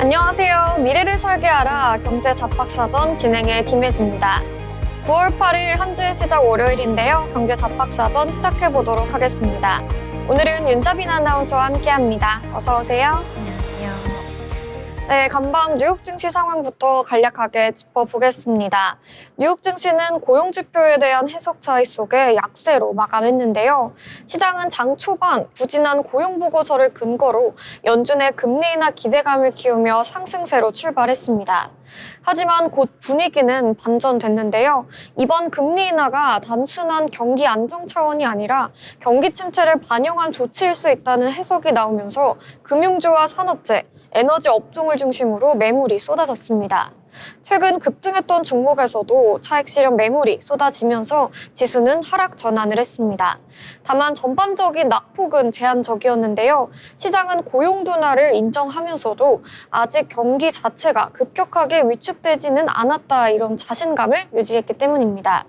안녕하세요. 미래를 설계하라 경제 잡박사전 진행의 김혜수입니다. 9월 8일 한 주의 시작 월요일인데요. 경제 잡박사전 시작해보도록 하겠습니다. 오늘은 윤자빈 아나운서와 함께합니다. 어서 오세요. 안녕하세요. 네, 간밤 뉴욕 증시 상황부터 간략하게 짚어보겠습니다. 뉴욕 증시는 고용 지표에 대한 해석 차이 속에 약세로 마감했는데요. 시장은 장 초반 부진한 고용 보고서를 근거로 연준의 금리 인하 기대감을 키우며 상승세로 출발했습니다. 하지만 곧 분위기는 반전됐는데요. 이번 금리 인하가 단순한 경기 안정 차원이 아니라 경기 침체를 반영한 조치일 수 있다는 해석이 나오면서 금융주와 산업재, 에너지 업종을 중심으로 매물이 쏟아졌습니다. 최근 급등했던 종목에서도 차익 실현 매물이 쏟아지면서 지수는 하락 전환을 했습니다. 다만 전반적인 낙폭은 제한적이었는데요. 시장은 고용 둔화를 인정하면서도 아직 경기 자체가 급격하게 위축되지는 않았다 이런 자신감을 유지했기 때문입니다.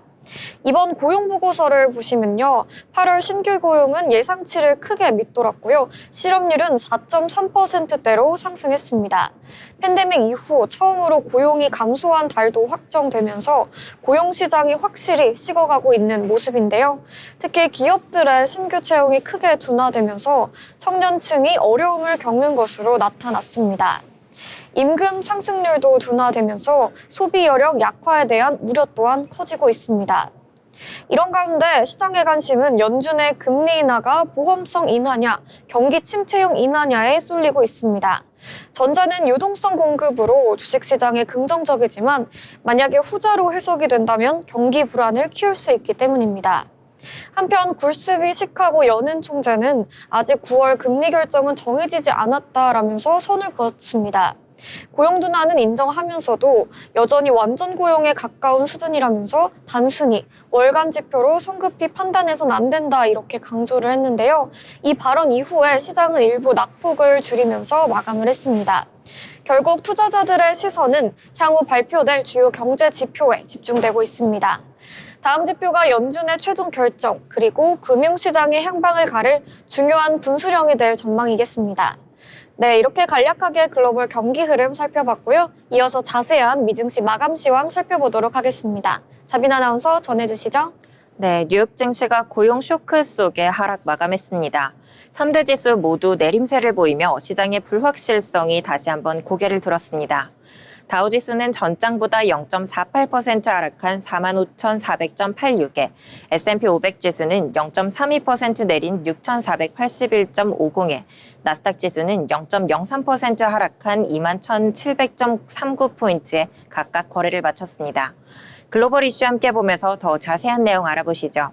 이번 고용 보고서를 보시면요. 8월 신규 고용은 예상치를 크게 밑돌았고요. 실업률은 4.3%대로 상승했습니다. 팬데믹 이후 처음으로 고용이 감소한 달도 확정되면서 고용 시장이 확실히 식어가고 있는 모습인데요. 특히 기업들의 신규 채용이 크게 둔화되면서 청년층이 어려움을 겪는 것으로 나타났습니다. 임금 상승률도 둔화되면서 소비 여력 약화에 대한 우려 또한 커지고 있습니다. 이런 가운데 시장의 관심은 연준의 금리 인하가 보험성 인하냐, 경기 침체용 인하냐에 쏠리고 있습니다. 전자는 유동성 공급으로 주식시장에 긍정적이지만 만약에 후자로 해석이 된다면 경기 불안을 키울 수 있기 때문입니다. 한편 굴스비 시카고 연은 총재는 아직 9월 금리 결정은 정해지지 않았다라면서 선을 그었습니다. 고용 둔화는 인정하면서도 여전히 완전 고용에 가까운 수준이라면서 단순히 월간 지표로 성급히 판단해서는 안 된다 이렇게 강조를 했는데요. 이 발언 이후에 시장은 일부 낙폭을 줄이면서 마감을 했습니다. 결국 투자자들의 시선은 향후 발표될 주요 경제 지표에 집중되고 있습니다. 다음 지표가 연준의 최종 결정 그리고 금융시장의 향방을 가를 중요한 분수령이 될 전망이겠습니다. 네, 이렇게 간략하게 글로벌 경기 흐름 살펴봤고요. 이어서 자세한 미증시 마감 시황 살펴보도록 하겠습니다. 자빈 아나운서 전해주시죠. 네, 뉴욕 증시가 고용 쇼크 속에 하락 마감했습니다. 3대 지수 모두 내림세를 보이며 시장의 불확실성이 다시 한번 고개를 들었습니다. 다우지수는 전장보다 0.48% 하락한 45,400.86에, S&P 500 지수는 0.32% 내린 6,481.50에, 나스닥 지수는 0.03% 하락한 21,700.39포인트에 각각 거래를 마쳤습니다. 글로벌 이슈 함께 보면서 더 자세한 내용 알아보시죠.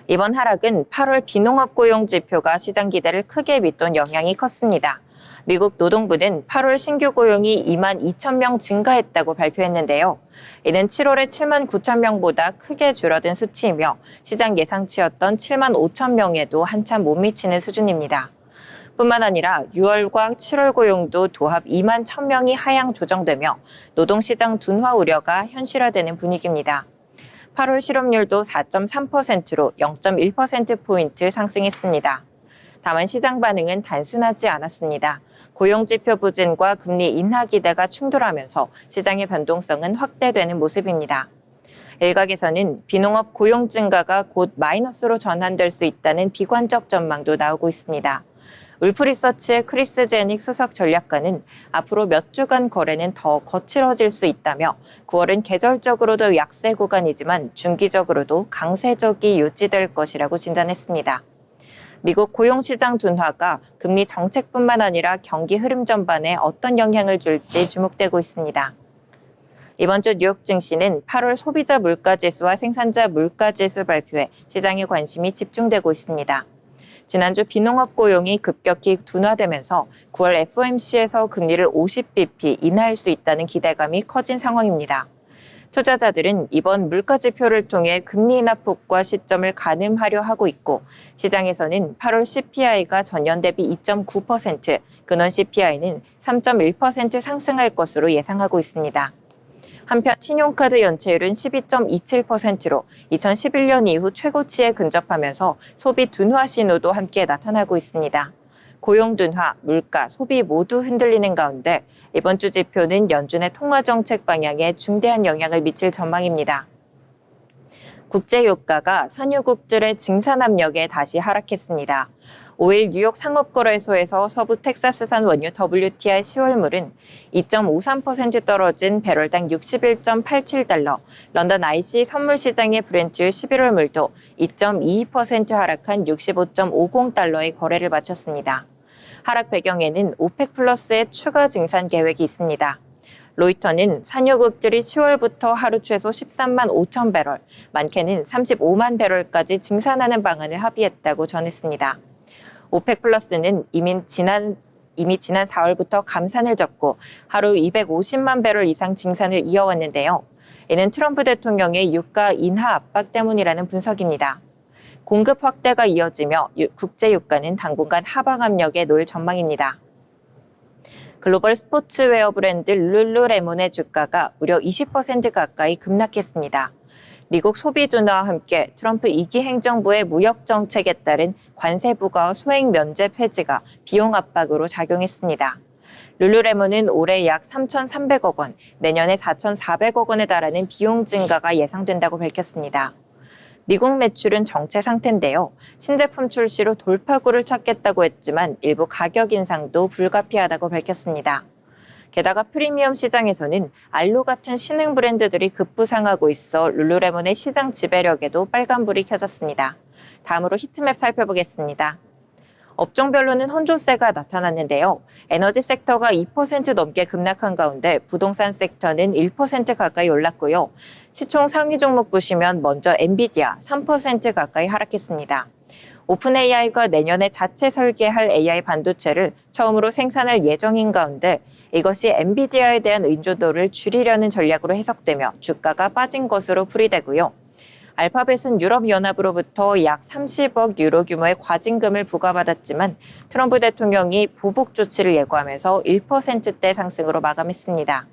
이번 하락은 8월 비농업 고용 지표가 시장 기대를 크게 밑돈 영향이 컸습니다. 미국 노동부는 8월 신규 고용이 2만 2천 명 증가했다고 발표했는데요. 이는 7월의 7만 9천 명보다 크게 줄어든 수치이며 시장 예상치였던 7만 5천 명에도 한참 못 미치는 수준입니다. 뿐만 아니라 6월과 7월 고용도 도합 2만 1천 명이 하향 조정되며 노동시장 둔화 우려가 현실화되는 분위기입니다. 8월 실업률도 4.3%로 0.1%포인트 상승했습니다. 다만 시장 반응은 단순하지 않았습니다. 고용지표 부진과 금리 인하 기대가 충돌하면서 시장의 변동성은 확대되는 모습입니다. 일각에서는 비농업 고용 증가가 곧 마이너스로 전환될 수 있다는 비관적 전망도 나오고 있습니다. 울프리서치의 크리스 제닉 수석 전략가는 앞으로 몇 주간 거래는 더 거칠어질 수 있다며 9월은 계절적으로도 약세 구간이지만 중기적으로도 강세적이 유지될 것이라고 진단했습니다. 미국 고용시장 둔화가 금리 정책뿐만 아니라 경기 흐름 전반에 어떤 영향을 줄지 주목되고 있습니다. 이번 주 뉴욕 증시는 8월 소비자 물가지수와 생산자 물가지수 발표에 시장의 관심이 집중되고 있습니다. 지난주 비농업 고용이 급격히 둔화되면서 9월 FOMC에서 금리를 50bp 인하할 수 있다는 기대감이 커진 상황입니다. 투자자들은 이번 물가지표를 통해 금리 인하 폭과 시점을 가늠하려 하고 있고 시장에서는 8월 CPI가 전년 대비 2.9%, 근원 CPI는 3.1% 상승할 것으로 예상하고 있습니다. 한편 신용카드 연체율은 12.27%로 2011년 이후 최고치에 근접하면서 소비 둔화 신호도 함께 나타나고 있습니다. 고용 둔화, 물가, 소비 모두 흔들리는 가운데 이번 주 지표는 연준의 통화 정책 방향에 중대한 영향을 미칠 전망입니다. 국제유가가 산유국들의 증산 압력에 다시 하락했습니다. 5일 뉴욕 상업거래소에서 서부 텍사스산 원유 WTI 10월물은 2.53% 떨어진 배럴당 61.87달러, 런던 IC 선물시장의 브렌트유 11월물도 2.22% 하락한 65.50달러의 거래를 마쳤습니다. 하락 배경에는 오펙 플러스의 추가 증산 계획이 있습니다. 로이터는 산유국들이 10월부터 하루 최소 13만 5천 배럴, 많게는 35만 배럴까지 증산하는 방안을 합의했다고 전했습니다. 오펙 플러스는 이미 지난 4월부터 감산을 접고 하루 250만 배럴 이상 증산을 이어왔는데요. 이는 트럼프 대통령의 유가 인하 압박 때문이라는 분석입니다. 공급 확대가 이어지며 국제 유가는 당분간 하방 압력에 놓일 전망입니다. 글로벌 스포츠웨어 브랜드 룰루레몬의 주가가 무려 20% 가까이 급락했습니다. 미국 소비 둔화와 함께 트럼프 2기 행정부의 무역 정책에 따른 관세 부과와 소액 면제 폐지가 비용 압박으로 작용했습니다. 룰루레몬은 올해 약 3,300억 원, 내년에 4,400억 원에 달하는 비용 증가가 예상된다고 밝혔습니다. 미국 매출은 정체 상태인데요. 신제품 출시로 돌파구를 찾겠다고 했지만 일부 가격 인상도 불가피하다고 밝혔습니다. 게다가 프리미엄 시장에서는 알로 같은 신흥 브랜드들이 급부상하고 있어 룰루레몬의 시장 지배력에도 빨간불이 켜졌습니다. 다음으로 히트맵 살펴보겠습니다. 업종별로는 혼조세가 나타났는데요. 에너지 섹터가 2% 넘게 급락한 가운데 부동산 섹터는 1% 가까이 올랐고요. 시총 상위 종목 보시면 먼저 엔비디아 3% 가까이 하락했습니다. 오픈 AI가 내년에 자체 설계할 AI 반도체를 처음으로 생산할 예정인 가운데 이것이 엔비디아에 대한 의존도를 줄이려는 전략으로 해석되며 주가가 빠진 것으로 풀이되고요. 알파벳은 유럽연합으로부터 약 30억 유로 규모의 과징금을 부과받았지만 트럼프 대통령이 보복 조치를 예고하면서 1%대 상승으로 마감했습니다.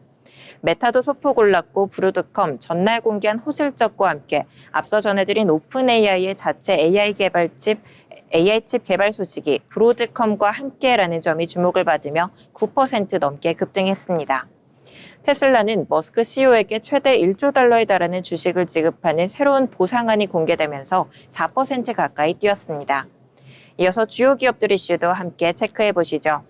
메타도 소폭 올랐고 브로드컴 전날 공개한 호실적과 함께 앞서 전해드린 오픈 AI의 자체 AI 칩 개발 소식이 브로드컴과 함께라는 점이 주목을 받으며 9% 넘게 급등했습니다. 테슬라는 머스크 CEO에게 최대 1조 달러에 달하는 주식을 지급하는 새로운 보상안이 공개되면서 4% 가까이 뛰었습니다. 이어서 주요 기업들 이슈도 함께 체크해 보시죠.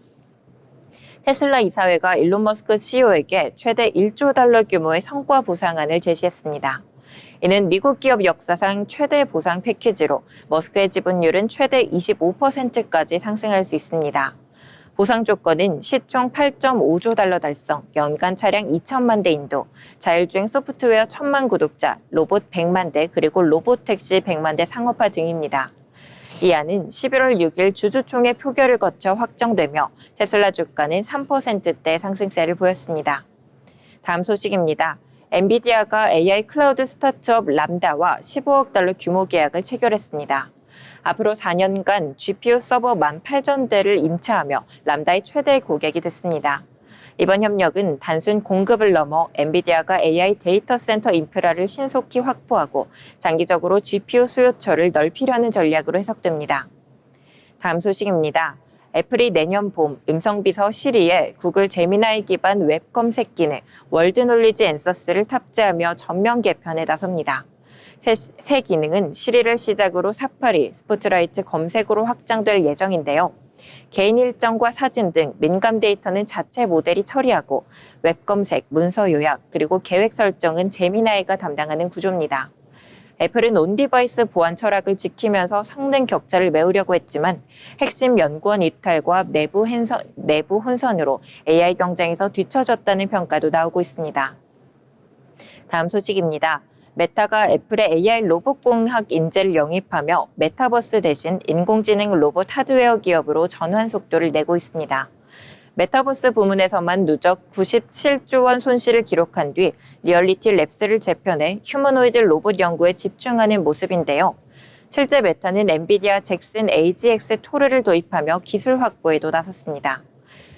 테슬라 이사회가 일론 머스크 CEO에게 최대 1조 달러 규모의 성과 보상안을 제시했습니다. 이는 미국 기업 역사상 최대 보상 패키지로 머스크의 지분율은 최대 25%까지 상승할 수 있습니다. 보상 조건은 시총 8.5조 달러 달성, 연간 차량 2천만 대 인도, 자율주행 소프트웨어 1,000만 구독자, 로봇 100만 대, 그리고 로봇택시 100만 대 상업화 등입니다. 이 안은 11월 6일 주주총회 표결을 거쳐 확정되며 테슬라 주가는 3%대 상승세를 보였습니다. 다음 소식입니다. 엔비디아가 AI 클라우드 스타트업 람다와 15억 달러 규모 계약을 체결했습니다. 앞으로 4년간 GPU 서버 18,000대를 임차하며 람다의 최대 고객이 됐습니다. 이번 협력은 단순 공급을 넘어 엔비디아가 AI 데이터 센터 인프라를 신속히 확보하고 장기적으로 GPU 수요처를 넓히려는 전략으로 해석됩니다. 다음 소식입니다. 애플이 내년 봄 음성비서 시리에 구글 제미나이 기반 웹 검색 기능 월드 놀리지 앤서스를 탑재하며 전면 개편에 나섭니다. 새 기능은 시리를 시작으로 사파리, 스포트라이트 검색으로 확장될 예정인데요. 개인 일정과 사진 등 민감 데이터는 자체 모델이 처리하고 웹 검색, 문서 요약, 그리고 계획 설정은 제미나이가 담당하는 구조입니다. 애플은 온디바이스 보안 철학을 지키면서 성능 격차를 메우려고 했지만 핵심 연구원 이탈과 내부 혼선으로 AI 경쟁에서 뒤처졌다는 평가도 나오고 있습니다. 다음 소식입니다. 메타가 애플의 AI 로봇공학 인재를 영입하며 메타버스 대신 인공지능 로봇 하드웨어 기업으로 전환 속도를 내고 있습니다. 메타버스 부문에서만 누적 97조 원 손실을 기록한 뒤 리얼리티 랩스를 재편해 휴머노이드 로봇 연구에 집중하는 모습인데요. 실제 메타는 엔비디아 잭슨 AGX 토르를 도입하며 기술 확보에도 나섰습니다.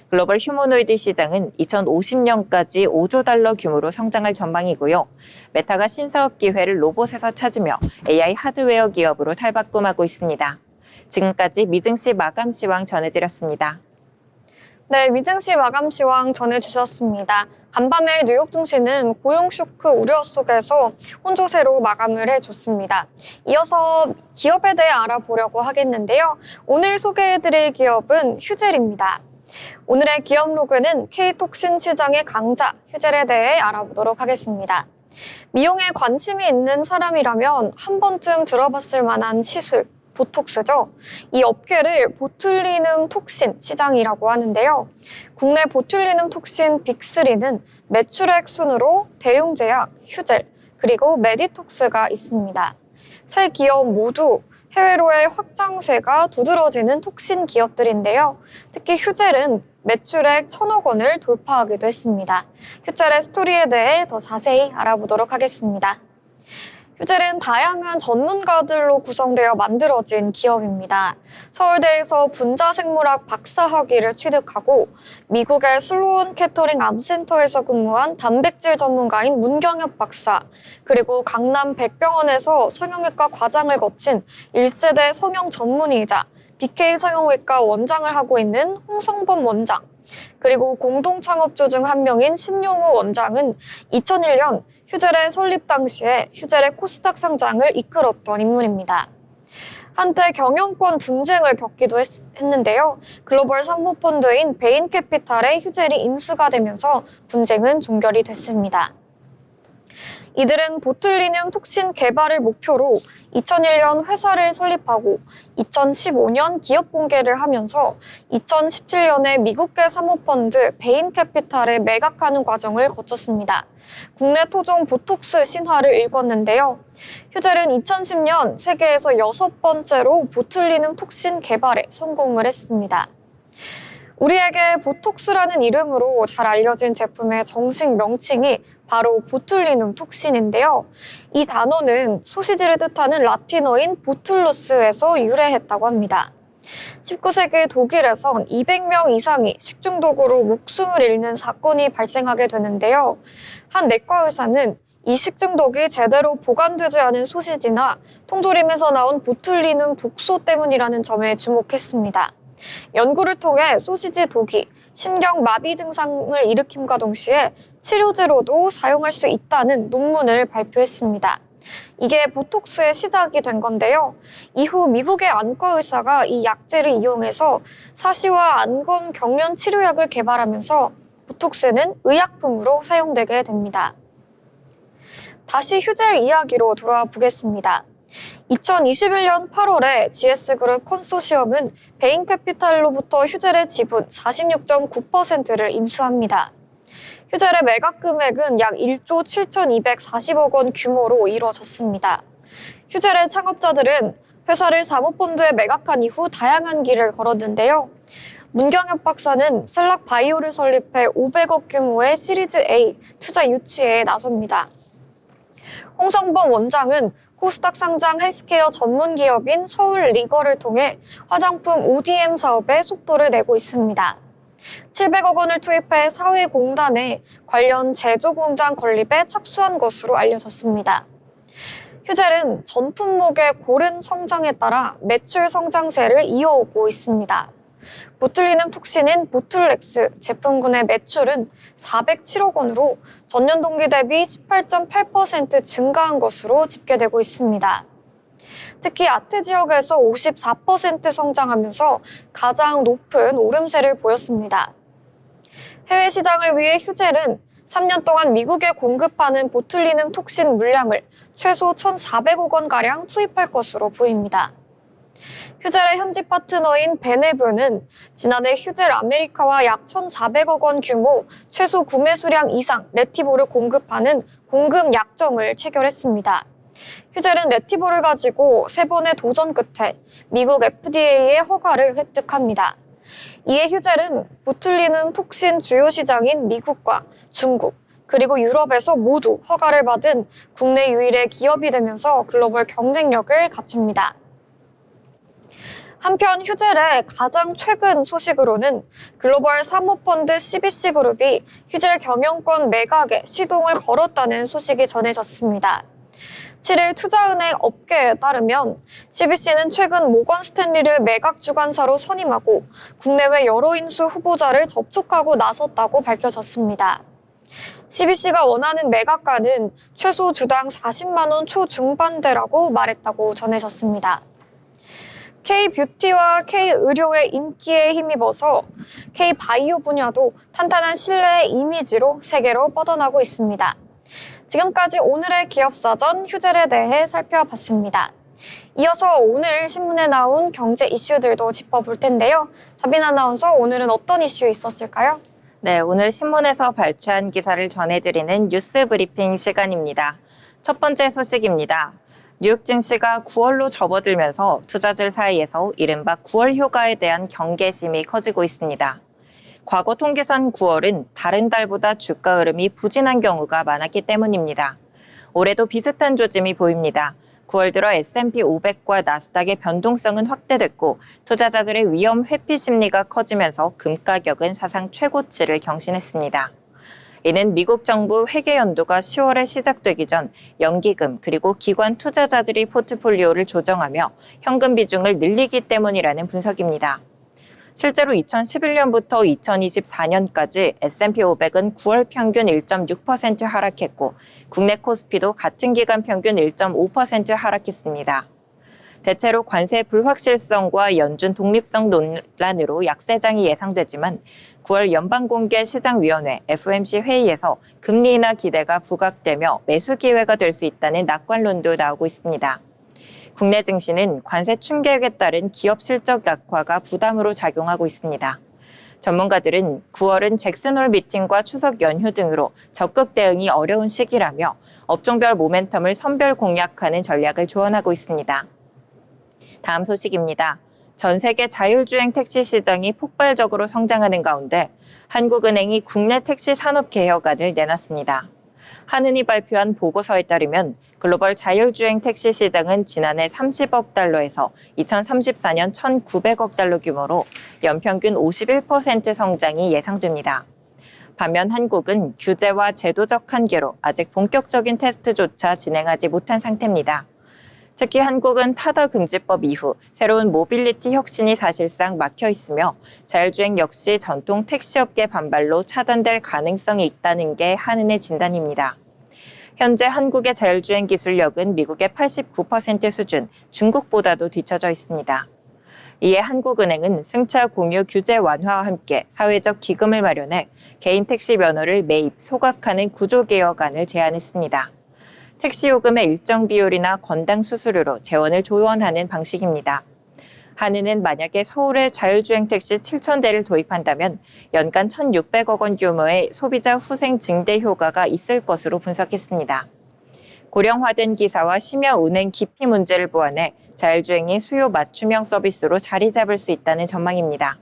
글로벌 휴머노이드 시장은 2050년까지 5조 달러 규모로 성장할 전망이고요. 메타가 신사업 기회를 로봇에서 찾으며 AI 하드웨어 기업으로 탈바꿈하고 있습니다. 지금까지 미증시 마감 시황 전해드렸습니다. 네, 미증시 마감 시황 전해주셨습니다. 간밤에 뉴욕 증시는 고용 쇼크 우려 속에서 혼조세로 마감을 해줬습니다. 이어서 기업에 대해 알아보려고 하겠는데요. 오늘 소개해드릴 기업은 휴젤입니다. 오늘의 기업 로그는 K톡신 시장의 강자 휴젤에 대해 알아보도록 하겠습니다. 미용에 관심이 있는 사람이라면 한 번쯤 들어봤을 만한 시술, 보톡스죠. 이 업계를 보툴리눔 톡신 시장이라고 하는데요. 국내 보툴리눔 톡신 빅3는 매출액 순으로 대웅제약, 휴젤, 그리고 메디톡스가 있습니다. 세 기업 모두 해외로의 확장세가 두드러지는 톡신 기업들인데요. 특히 휴젤은 매출액 1,000억 원을 돌파하기도 했습니다. 휴젤의 스토리에 대해 더 자세히 알아보도록 하겠습니다. 휴젤은 다양한 전문가들로 구성되어 만들어진 기업입니다. 서울대에서 분자생물학 박사학위를 취득하고 미국의 슬로온 캐터링 암센터에서 근무한 단백질 전문가인 문경엽 박사, 그리고 강남 백병원에서 성형외과 과장을 거친 1세대 성형 전문의이자 BK 성형외과 원장을 하고 있는 홍성범 원장, 그리고 공동 창업주 중 한 명인 신용호 원장은 2001년 휴젤의 설립 당시에 휴젤의 코스닥 상장을 이끌었던 인물입니다. 한때 경영권 분쟁을 겪기도 했는데요. 글로벌 사모펀드인 베인캐피탈의 휴젤이 인수가 되면서 분쟁은 종결이 됐습니다. 이들은 보툴리눔 톡신 개발을 목표로 2001년 회사를 설립하고 2015년 기업 공개를 하면서 2017년에 미국계 사모펀드 베인캐피탈에 매각하는 과정을 거쳤습니다. 국내 토종 보톡스 신화를 일궜는데요. 휴젤은 2010년 세계에서 6번째로 보툴리눔 톡신 개발에 성공을 했습니다. 우리에게 보톡스라는 이름으로 잘 알려진 제품의 정식 명칭이 바로 보툴리눔 톡신인데요. 이 단어는 소시지를 뜻하는 라틴어인 보툴루스에서 유래했다고 합니다. 19세기 독일에선 200명 이상이 식중독으로 목숨을 잃는 사건이 발생하게 되는데요. 한 내과 의사는 이 식중독이 제대로 보관되지 않은 소시지나 통조림에서 나온 보툴리눔 독소 때문이라는 점에 주목했습니다. 연구를 통해 소시지 독이 신경마비 증상을 일으킴과 동시에 치료제로도 사용할 수 있다는 논문을 발표했습니다. 이게 보톡스의 시작이 된 건데요. 이후 미국의 안과 의사가 이 약재를 이용해서 사시와 안검 경련 치료약을 개발하면서 보톡스는 의약품으로 사용되게 됩니다. 다시 휴젤 이야기로 돌아와 보겠습니다. 2021년 8월에 GS그룹 컨소시엄은 베인캐피탈로부터 휴젤의 지분 46.9%를 인수합니다. 휴젤의 매각 금액은 약 1조 7,240억 원 규모로 이뤄졌습니다. 휴젤의 창업자들은 회사를 사모펀드에 매각한 이후 다양한 길을 걸었는데요. 문경엽 박사는 셀락바이오를 설립해 500억 규모의 시리즈 A 투자 유치에 나섭니다. 홍성범 원장은 코스닥 상장 헬스케어 전문 기업인 서울리거를 통해 화장품 ODM 사업에 속도를 내고 있습니다. 700억 원을 투입해 사회공단에 관련 제조공장 건립에 착수한 것으로 알려졌습니다. 휴젤은 전 품목의 고른 성장에 따라 매출 성장세를 이어오고 있습니다. 보툴리눔 톡신인 보툴렉스 제품군의 매출은 407억 원으로 전년 동기 대비 18.8% 증가한 것으로 집계되고 있습니다. 특히 아트 지역에서 54% 성장하면서 가장 높은 오름세를 보였습니다. 해외 시장을 위해 휴젤은 3년 동안 미국에 공급하는 보툴리눔 톡신 물량을 최소 1,400억 원가량 투입할 것으로 보입니다. 휴젤의 현지 파트너인 베네브는 지난해 휴젤 아메리카와 약 1,400억 원 규모 최소 구매 수량 이상 레티볼을 공급하는 공급 약정을 체결했습니다. 휴젤은 레티볼을 가지고 3번의 도전 끝에 미국 FDA의 허가를 획득합니다. 이에 휴젤은 보툴리눔 톡신 주요 시장인 미국과 중국, 그리고 유럽에서 모두 허가를 받은 국내 유일의 기업이 되면서 글로벌 경쟁력을 갖춥니다. 한편 휴젤의 가장 최근 소식으로는 글로벌 사모펀드 CBC그룹이 휴젤 경영권 매각에 시동을 걸었다는 소식이 전해졌습니다. 7일 투자은행 업계에 따르면 CBC는 최근 모건 스탠리를 매각 주관사로 선임하고 국내외 여러 인수 후보자를 접촉하고 나섰다고 밝혀졌습니다. CBC가 원하는 매각가는 최소 주당 40만 원 초중반대라고 말했다고 전해졌습니다. K-뷰티와 K-의료의 인기에 힘입어서 K-바이오 분야도 탄탄한 신뢰의 이미지로 세계로 뻗어나고 있습니다. 지금까지 오늘의 기업사전 휴대에 대해 살펴봤습니다. 이어서 오늘 신문에 나온 경제 이슈들도 짚어볼 텐데요. 자빈 아나운서, 오늘은 어떤 이슈 있었을까요? 네, 오늘 신문에서 발췌한 기사를 전해드리는 뉴스 브리핑 시간입니다. 첫 번째 소식입니다. 뉴욕 증시가 9월로 접어들면서 투자자들 사이에서 이른바 9월 효과에 대한 경계심이 커지고 있습니다. 과거 통계상 9월은 다른 달보다 주가 흐름이 부진한 경우가 많았기 때문입니다. 올해도 비슷한 조짐이 보입니다. 9월 들어 S&P 500과 나스닥의 변동성은 확대됐고 투자자들의 위험 회피 심리가 커지면서 금 가격은 사상 최고치를 경신했습니다. 이는 미국 정부 회계 연도가 10월에 시작되기 전 연기금 그리고 기관 투자자들이 포트폴리오를 조정하며 현금 비중을 늘리기 때문이라는 분석입니다. 실제로 2011년부터 2024년까지 S&P 500은 9월 평균 1.6% 하락했고 국내 코스피도 같은 기간 평균 1.5% 하락했습니다. 대체로 관세 불확실성과 연준 독립성 논란으로 약세장이 예상되지만 9월 연방공개시장위원회 FOMC 회의에서 금리 인하 기대가 부각되며 매수 기회가 될 수 있다는 낙관론도 나오고 있습니다. 국내 증시는 관세 충격에 따른 기업 실적 약화가 부담으로 작용하고 있습니다. 전문가들은 9월은 잭슨홀 미팅과 추석 연휴 등으로 적극 대응이 어려운 시기라며 업종별 모멘텀을 선별 공략하는 전략을 조언하고 있습니다. 다음 소식입니다. 전 세계 자율주행 택시 시장이 폭발적으로 성장하는 가운데 한국은행이 국내 택시 산업 개혁안을 내놨습니다. 한은이 발표한 보고서에 따르면 글로벌 자율주행 택시 시장은 지난해 30억 달러에서 2034년 1,900억 달러 규모로 연평균 51% 성장이 예상됩니다. 반면 한국은 규제와 제도적 한계로 아직 본격적인 테스트조차 진행하지 못한 상태입니다. 특히 한국은 타다 금지법 이후 새로운 모빌리티 혁신이 사실상 막혀 있으며 자율주행 역시 전통 택시업계 반발로 차단될 가능성이 있다는 게 한은의 진단입니다. 현재 한국의 자율주행 기술력은 미국의 89% 수준, 중국보다도 뒤처져 있습니다. 이에 한국은행은 승차 공유 규제 완화와 함께 사회적 기금을 마련해 개인 택시 면허를 매입, 소각하는 구조개혁안을 제안했습니다. 택시 요금의 일정 비율이나 건당 수수료로 재원을 조원하는 방식입니다. 한은은 만약에 서울에 자율주행 택시 7,000대를 도입한다면 연간 1,600억 원 규모의 소비자 후생 증대 효과가 있을 것으로 분석했습니다. 고령화된 기사와 심야 운행 기피 문제를 보완해 자율주행이 수요 맞춤형 서비스로 자리 잡을 수 있다는 전망입니다.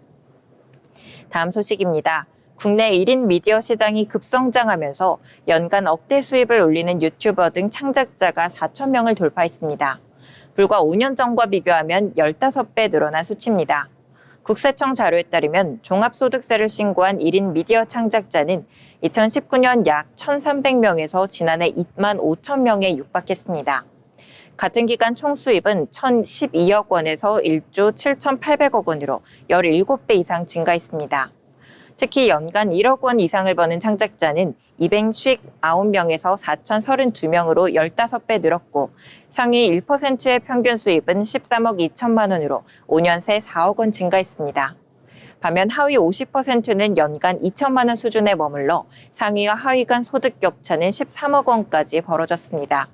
다음 소식입니다. 국내 1인 미디어 시장이 급성장하면서 연간 억대 수입을 올리는 유튜버 등 창작자가 4,000명을 돌파했습니다. 불과 5년 전과 비교하면 15배 늘어난 수치입니다. 국세청 자료에 따르면 종합소득세를 신고한 1인 미디어 창작자는 2019년 약 1,300명에서 지난해 2만 5천 명에 육박했습니다. 같은 기간 총 수입은 1,012억 원에서 1조 7,800억 원으로 17배 이상 증가했습니다. 특히 연간 1억 원 이상을 버는 창작자는 259명에서 4,032명으로 15배 늘었고 상위 1%의 평균 수입은 13억 2천만 원으로 5년 새 4억 원 증가했습니다. 반면 하위 50%는 연간 2천만 원 수준에 머물러 상위와 하위 간 소득 격차는 13억 원까지 벌어졌습니다.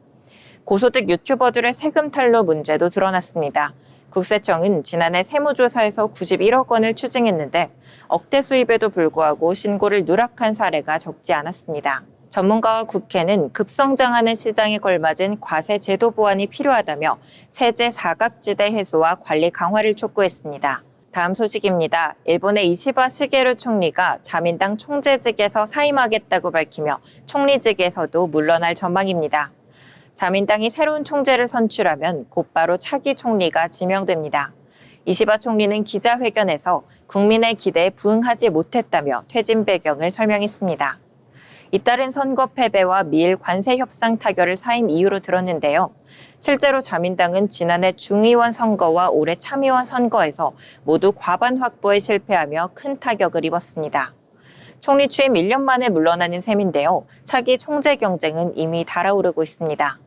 고소득 유튜버들의 세금 탈루 문제도 드러났습니다. 국세청은 지난해 세무조사에서 91억 원을 추징했는데 억대 수입에도 불구하고 신고를 누락한 사례가 적지 않았습니다. 전문가와 국회는 급성장하는 시장에 걸맞은 과세 제도 보완이 필요하다며 세제 사각지대 해소와 관리 강화를 촉구했습니다. 다음 소식입니다. 일본의 이시바 시게루 총리가 자민당 총재직에서 사임하겠다고 밝히며 총리직에서도 물러날 전망입니다. 자민당이 새로운 총재를 선출하면 곧바로 차기 총리가 지명됩니다. 이시바 총리는 기자회견에서 국민의 기대에 부응하지 못했다며 퇴진 배경을 설명했습니다. 잇따른 선거 패배와 미일 관세 협상 타결을 사임 이유로 들었는데요. 실제로 자민당은 지난해 중의원 선거와 올해 참의원 선거에서 모두 과반 확보에 실패하며 큰 타격을 입었습니다. 총리 취임 1년 만에 물러나는 셈인데요. 차기 총재 경쟁은 이미 달아오르고 있습니다.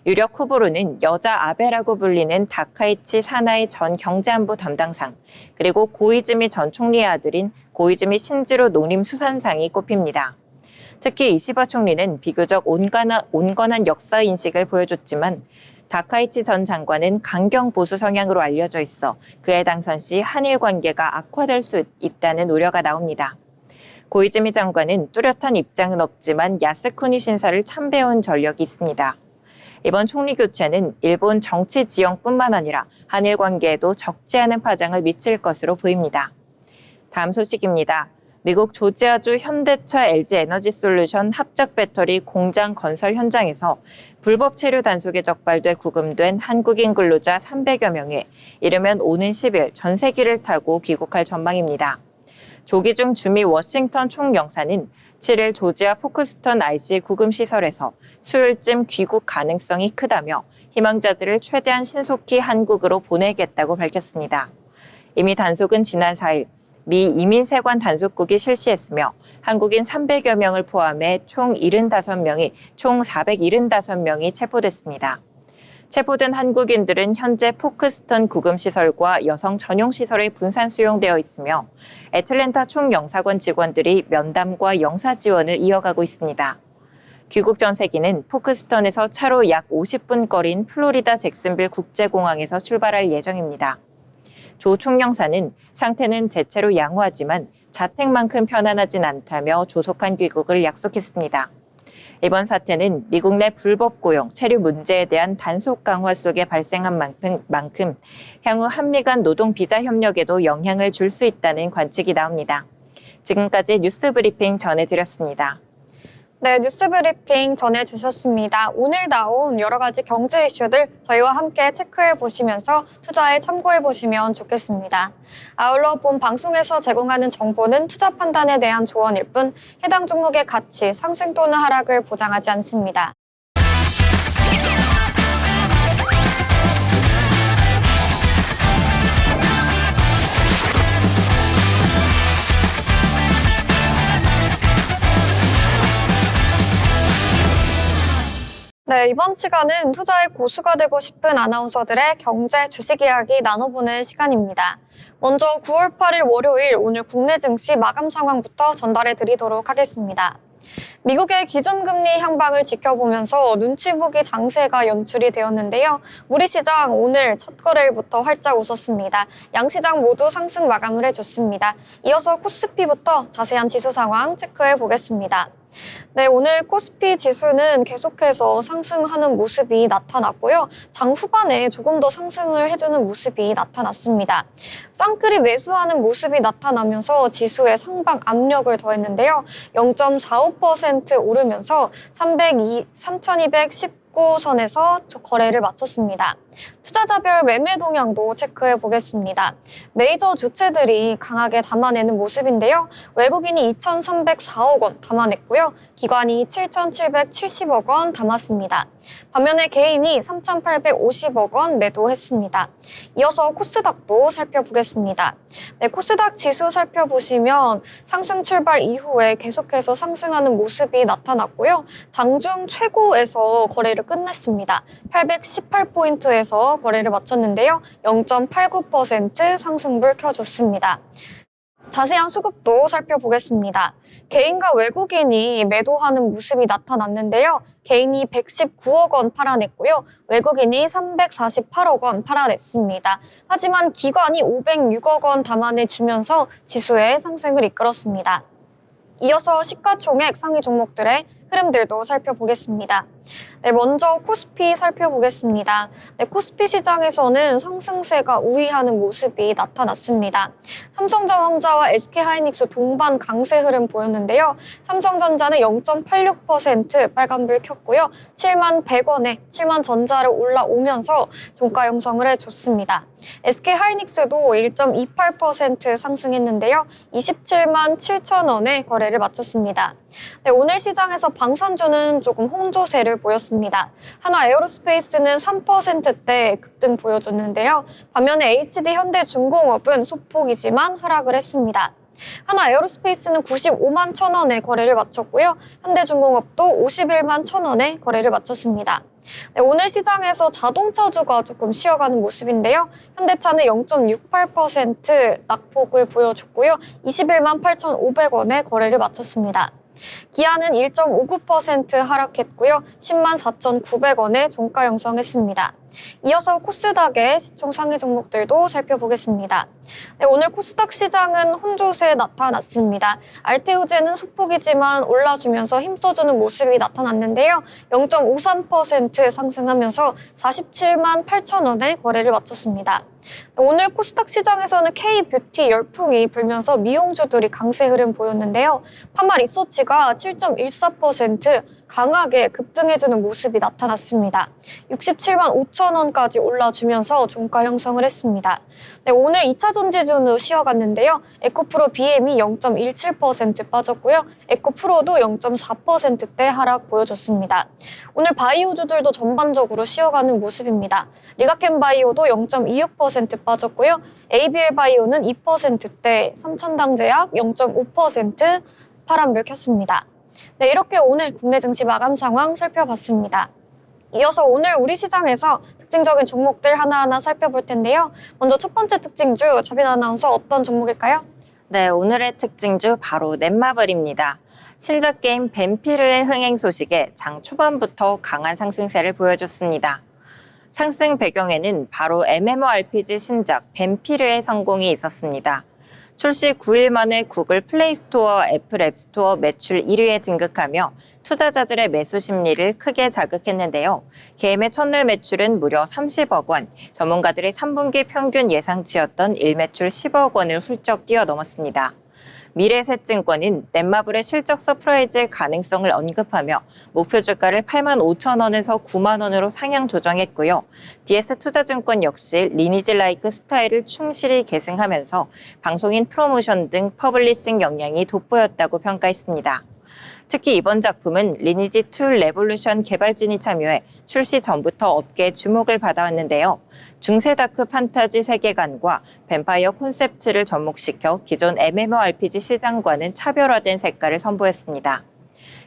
유력 후보로는 여자 아베라고 불리는 다카이치 사나이 전 경제안보 담당상, 그리고 고이즈미 전 총리의 아들인 고이즈미 신지로 농림수산상이 꼽힙니다. 특히 이시바 총리는 비교적 온건한 역사인식을 보여줬지만 다카이치 전 장관은 강경 보수 성향으로 알려져 있어 그의 당선 시 한일 관계가 악화될 수 있다는 우려가 나옵니다. 고이즈미 장관은 뚜렷한 입장은 없지만 야스쿠니 신사를 참배해온 전력이 있습니다. 이번 총리 교체는 일본 정치 지형뿐만 아니라 한일 관계에도 적지 않은 파장을 미칠 것으로 보입니다. 다음 소식입니다. 미국 조지아주 현대차 LG에너지솔루션 합작 배터리 공장 건설 현장에서 불법 체류 단속에 적발돼 구금된 한국인 근로자 300여 명이 이르면 오는 10일 전세기를 타고 귀국할 전망입니다. 조기 중 주미 워싱턴 총영사는 7일 조지아 포크스턴 IC 구금시설에서 수요일쯤 귀국 가능성이 크다며 희망자들을 최대한 신속히 한국으로 보내겠다고 밝혔습니다. 이미 단속은 지난 4일 미 이민세관 단속국이 실시했으며 한국인 300여 명을 포함해 총 75명이 총 475명이 체포됐습니다. 체포된 한국인들은 현재 포크스턴 구금시설과 여성 전용시설에 분산 수용되어 있으며 애틀랜타 총영사관 직원들이 면담과 영사 지원을 이어가고 있습니다. 귀국 전세기는 포크스턴에서 차로 약 50분 거리인 플로리다 잭슨빌 국제공항에서 출발할 예정입니다. 조 총영사는 상태는 대체로 양호하지만 자택만큼 편안하진 않다며 조속한 귀국을 약속했습니다. 이번 사태는 미국 내 불법 고용, 체류 문제에 대한 단속 강화 속에 발생한 만큼 향후 한미 간 노동 비자 협력에도 영향을 줄 수 있다는 관측이 나옵니다. 지금까지 뉴스 브리핑 전해드렸습니다. 네, 뉴스 브리핑 전해주셨습니다. 오늘 나온 여러 가지 경제 이슈들 저희와 함께 체크해 보시면서 투자에 참고해 보시면 좋겠습니다. 아울러 본 방송에서 제공하는 정보는 투자 판단에 대한 조언일 뿐 해당 종목의 가치, 상승 또는 하락을 보장하지 않습니다. 네, 이번 시간은 투자의 고수가 되고 싶은 아나운서들의 경제 주식 이야기 나눠보는 시간입니다. 먼저 9월 8일 월요일 오늘 국내 증시 마감 상황부터 전달해 드리도록 하겠습니다. 미국의 기준금리 향방을 지켜보면서 눈치 보기 장세가 연출이 되었는데요. 우리 시장 오늘 첫 거래일부터 활짝 웃었습니다. 양시장 모두 상승 마감을 해줬습니다. 이어서 코스피부터 자세한 지수 상황 체크해 보겠습니다. 네, 오늘 코스피 지수는 계속해서 상승하는 모습이 나타났고요. 장 후반에 조금 더 상승을 해주는 모습이 나타났습니다. 쌍끌이 매수하는 모습이 나타나면서 지수에 상방 압력을 더했는데요. 0.45% 오르면서 3,219선에서 거래를 마쳤습니다. 투자자별 매매 동향도 체크해 보겠습니다. 메이저 주체들이 강하게 담아내는 모습인데요. 외국인이 2,304억 원 담아냈고요. 기관이 7,770억 원 담았습니다. 반면에 개인이 3,850억 원 매도했습니다. 이어서 코스닥도 살펴보겠습니다. 네, 코스닥 지수 살펴보시면 상승 출발 이후에 계속해서 상승하는 모습이 나타났고요. 장중 최고에서 거래를 끝냈습니다. 818포인트에서 거래를 마쳤는데요. 0.89% 상승불 켜줬습니다. 자세한 수급도 살펴보겠습니다. 개인과 외국인이 매도하는 모습이 나타났는데요. 개인이 119억 원 팔아냈고요. 외국인이 348억 원 팔아냈습니다. 하지만 기관이 506억 원 담아내주면서 지수의 상승을 이끌었습니다. 이어서 시가총액 상위 종목들의 흐름들도 살펴보겠습니다. 네, 먼저 코스피 살펴보겠습니다. 네, 코스피 시장에서는 상승세가 우위하는 모습이 나타났습니다. 삼성전자와 SK하이닉스 동반 강세 흐름 보였는데요. 삼성전자는 0.86% 빨간불 켰고요. 7만 100원에 7만 전자를 올라오면서 종가 형성을 해줬습니다. SK하이닉스도 1.28% 상승했는데요. 27만 7천 원에 거래를 마쳤습니다. 네, 오늘 시장에서 방산주는 조금 홍조세를 보였습니다. 하나 에어로스페이스는 3%대 급등 보여줬는데요. 반면에 HD 현대중공업은 소폭이지만 하락을 했습니다. 하나 에어로스페이스는 95만 1천 원에 거래를 마쳤고요. 현대중공업도 51만 1천 원에 거래를 마쳤습니다. 네, 오늘 시장에서 자동차주가 조금 쉬어가는 모습인데요. 현대차는 0.68% 낙폭을 보여줬고요. 21만 8,500원에 거래를 마쳤습니다. 기아는 1.59% 하락했고요. 10만 4,900원에 종가 형성했습니다. 이어서 코스닥의 시총 상위 종목들도 살펴보겠습니다. 네, 오늘 코스닥 시장은 혼조세에 나타났습니다. 알테오제는 소폭이지만 올라주면서 힘써주는 모습이 나타났는데요. 0.53% 상승하면서 47만 8천 원에 거래를 마쳤습니다. 오늘 코스닥 시장에서는 K뷰티 열풍이 불면서 미용주들이 강세 흐름 보였는데요. 파마 리서치가 7.14% 강하게 급등해주는 모습이 나타났습니다. 67만 5천 원까지 올라주면서 종가 형성을 했습니다. 네, 오늘 2차 전지주는 쉬어갔는데요. 에코프로 BM이 0.17% 빠졌고요. 에코프로도 0.4%대 하락 보여줬습니다. 오늘 바이오주들도 전반적으로 쉬어가는 모습입니다. 리가켄바이오도 0.26% 빠졌고요. ABL바이오는 2%대, 삼천당제약 0.5% 파란불 켰습니다. 네, 이렇게 오늘 국내 증시 마감 상황 살펴봤습니다. 이어서 오늘 우리 시장에서 특징적인 종목들 하나하나 살펴볼 텐데요. 먼저 첫 번째 특징주, 자빈 아나운서 어떤 종목일까요? 네, 오늘의 특징주 바로 넷마블입니다. 신작 게임 뱀피르의 흥행 소식에 장 초반부터 강한 상승세를 보여줬습니다. 상승 배경에는 바로 MMORPG 신작 뱀피르의 성공이 있었습니다. 출시 9일 만에 구글 플레이스토어, 애플 앱스토어 매출 1위에 등극하며 투자자들의 매수 심리를 크게 자극했는데요. 게임의 첫날 매출은 무려 30억 원, 전문가들의 3분기 평균 예상치였던 일매출 10억 원을 훌쩍 뛰어넘었습니다. 미래에셋증권은 넷마블의 실적 서프라이즈의 가능성을 언급하며 목표 주가를 8만 5천 원에서 9만 원으로 상향 조정했고요. DS투자증권 역시 리니지 라이크 스타일을 충실히 계승하면서 방송인 프로모션 등 퍼블리싱 역량이 돋보였다고 평가했습니다. 특히 이번 작품은 리니지2 레볼루션 개발진이 참여해 출시 전부터 업계의 주목을 받아왔는데요. 중세 다크 판타지 세계관과 뱀파이어 콘셉트를 접목시켜 기존 MMORPG 시장과는 차별화된 색깔을 선보였습니다.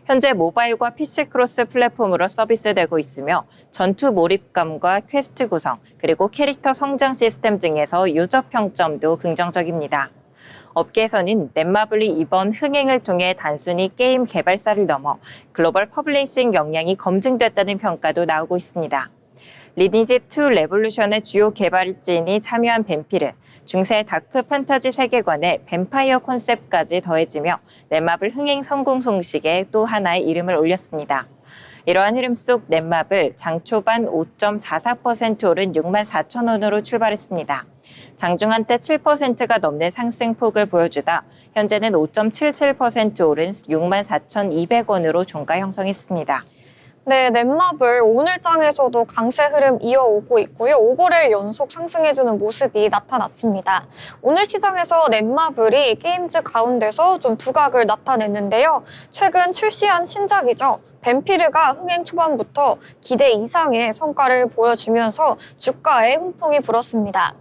현재 모바일과 PC 크로스 플랫폼으로 서비스되고 있으며 전투 몰입감과 퀘스트 구성, 그리고 캐릭터 성장 시스템 등에서 유저 평점도 긍정적입니다. 업계에서는 넷마블이 이번 흥행을 통해 단순히 게임 개발사를 넘어 글로벌 퍼블리싱 역량이 검증됐다는 평가도 나오고 있습니다. 리니지2 레볼루션의 주요 개발진이 참여한 뱀피르, 중세 다크 판타지 세계관에 뱀파이어 컨셉까지 더해지며 넷마블 흥행 성공 소식에 또 하나의 이름을 올렸습니다. 이러한 흐름 속 넷마블 장 초반 5.44% 오른 6만 4천 원으로 출발했습니다. 장중 한때 7%가 넘는 상승폭을 보여주다 현재는 5.77% 오른 6만 4,200원으로 종가 형성했습니다. 네, 넷마블 오늘 장에서도 강세 흐름 이어오고 있고요. 5거래일 연속 상승해주는 모습이 나타났습니다. 오늘 시장에서 넷마블이 게임즈 가운데서 좀 두각을 나타냈는데요. 최근 출시한 신작이죠. 뱀피르가 흥행 초반부터 기대 이상의 성과를 보여주면서 주가에 훈풍이 불었습니다.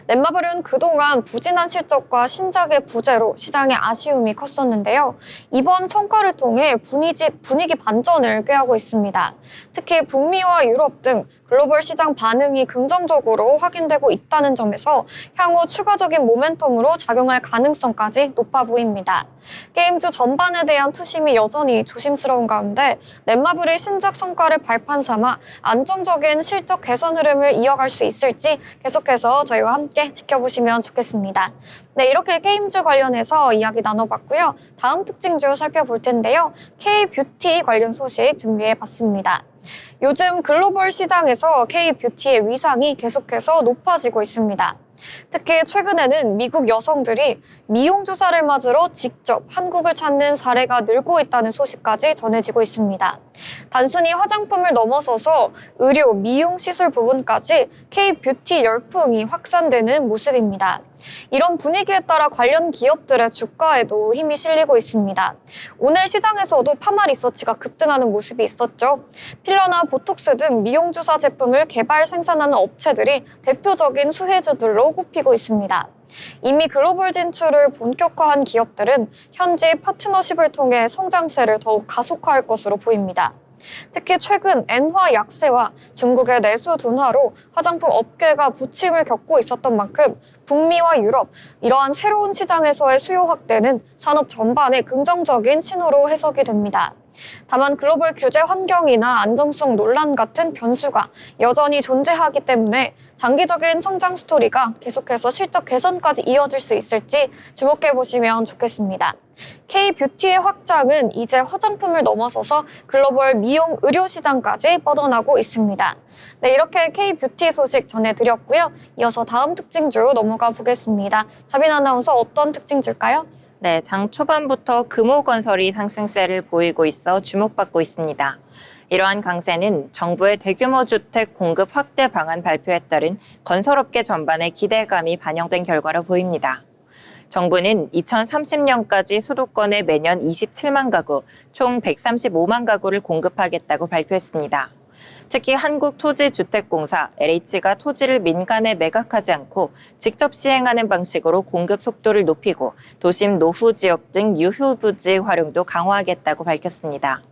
넷마블은 그동안 부진한 실적과 신작의 부재로 시장의 아쉬움이 컸었는데요. 이번 성과를 통해 분위기 반전을 꾀하고 있습니다. 특히 북미와 유럽 등 글로벌 시장 반응이 긍정적으로 확인되고 있다는 점에서 향후 추가적인 모멘텀으로 작용할 가능성까지 높아 보입니다. 게임주 전반에 대한 투심이 여전히 조심스러운 가운데 넷마블이 신작 성과를 발판 삼아 안정적인 실적 개선 흐름을 이어갈 수 있을지 계속해서 저희와 함께 지켜보시면 좋겠습니다. 네, 이렇게 게임주 관련해서 이야기 나눠봤고요. 다음 특징주 살펴볼 텐데요. K-뷰티 관련 소식 준비해봤습니다. 요즘 글로벌 시장에서 K-뷰티의 위상이 계속해서 높아지고 있습니다. 특히 최근에는 미국 여성들이 미용 주사를 맞으러 직접 한국을 찾는 사례가 늘고 있다는 소식까지 전해지고 있습니다. 단순히 화장품을 넘어서서 의료, 미용 시술 부분까지 K-뷰티 열풍이 확산되는 모습입니다. 이런 분위기에 따라 관련 기업들의 주가에도 힘이 실리고 있습니다. 오늘 시장에서도 파마 리서치가 급등하는 모습이 있었죠. 필러나 보톡스 등 미용 주사 제품을 개발 생산하는 업체들이 대표적인 수혜주들로 꼽히고 있습니다. 이미 글로벌 진출을 본격화한 기업들은 현지 파트너십을 통해 성장세를 더욱 가속화할 것으로 보입니다. 특히 최근 엔화 약세와 중국의 내수 둔화로 화장품 업계가 부침을 겪고 있었던 만큼 북미와 유럽, 이러한 새로운 시장에서의 수요 확대는 산업 전반에 긍정적인 신호로 해석이 됩니다. 다만 글로벌 규제 환경이나 안정성 논란 같은 변수가 여전히 존재하기 때문에 장기적인 성장 스토리가 계속해서 실적 개선까지 이어질 수 있을지 주목해 보시면 좋겠습니다. K-뷰티의 확장은 이제 화장품을 넘어서서 글로벌 미용 의료 시장까지 뻗어나고 있습니다. 네, 이렇게 K-뷰티 소식 전해드렸고요. 이어서 다음 특징주 넘어가 보겠습니다. 자빈 아나운서 어떤 특징주일까요? 네, 장 초반부터 금호건설이 상승세를 보이고 있어 주목받고 있습니다. 이러한 강세는 정부의 대규모 주택 공급 확대 방안 발표에 따른 건설업계 전반의 기대감이 반영된 결과로 보입니다. 정부는 2030년까지 수도권에 매년 27만 가구, 총 135만 가구를 공급하겠다고 발표했습니다. 특히 한국토지주택공사 LH가 토지를 민간에 매각하지 않고 직접 시행하는 방식으로 공급 속도를 높이고 도심 노후 지역 등 유휴 부지 활용도 강화하겠다고 밝혔습니다.